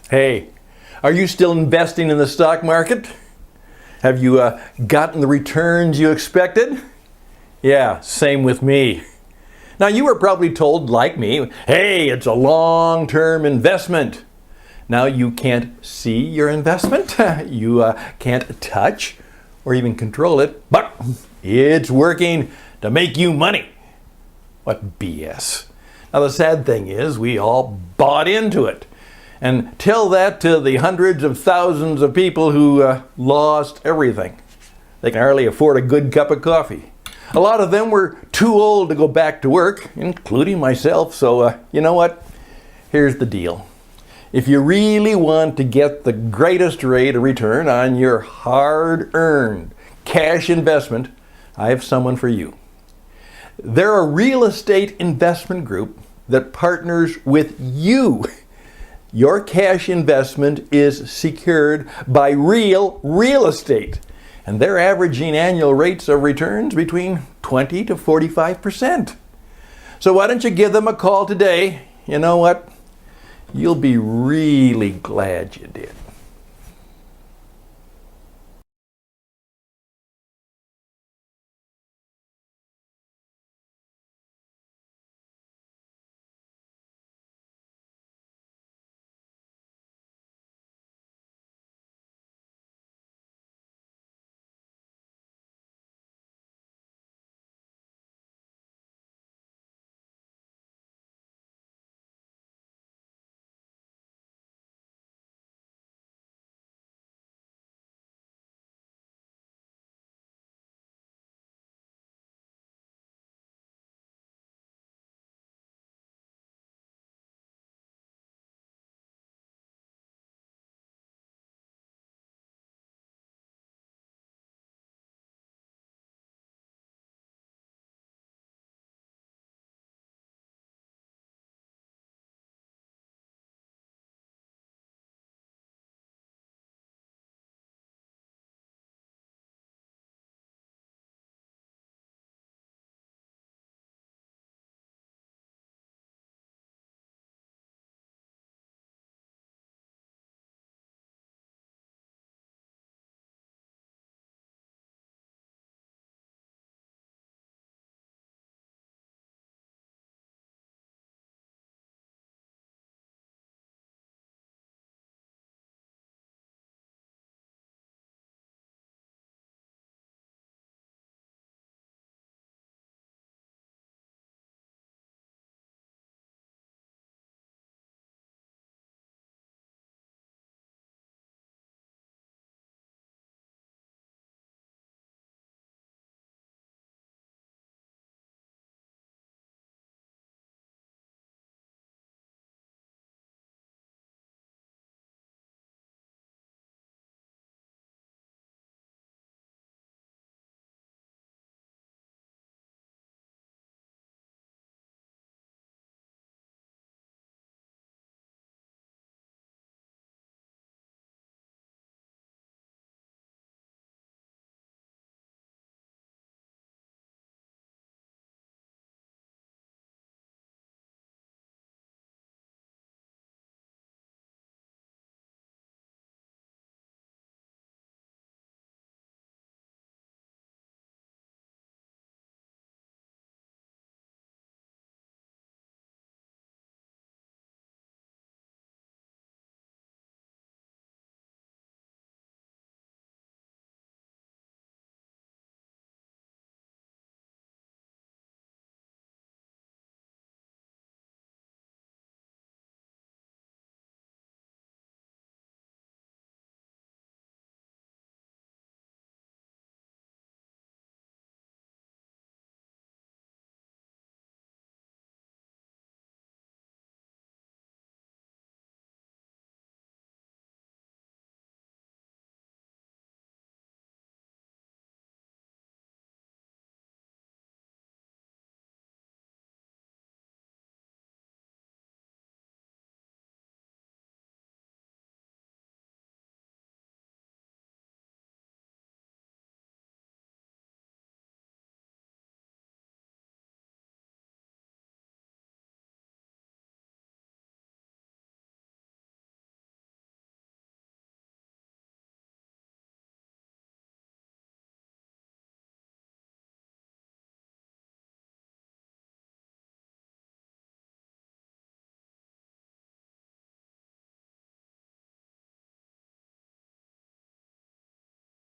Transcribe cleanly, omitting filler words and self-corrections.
Hey, are you still investing in the stock market? Have you gotten the returns you expected? Yeah, same with me. Now you were probably told, like me, hey, it's a long-term investment. Now you can't see your investment, you can't touch or even control it, but it's working to make you money. What BS. Now the sad thing is we all bought into it. And tell that to the hundreds of thousands of people who lost everything. They can hardly afford a good cup of coffee. A lot of them were too old to go back to work, including myself. So you know what? Here's the deal. If you really want to get the greatest rate of return on your hard-earned cash investment, I have someone for you. They're a real estate investment group that partners with you. Your cash investment is secured by real estate, and they're averaging annual rates of returns between 20 to 45%. So why don't you give them a call today? You know what? You'll be really glad you did.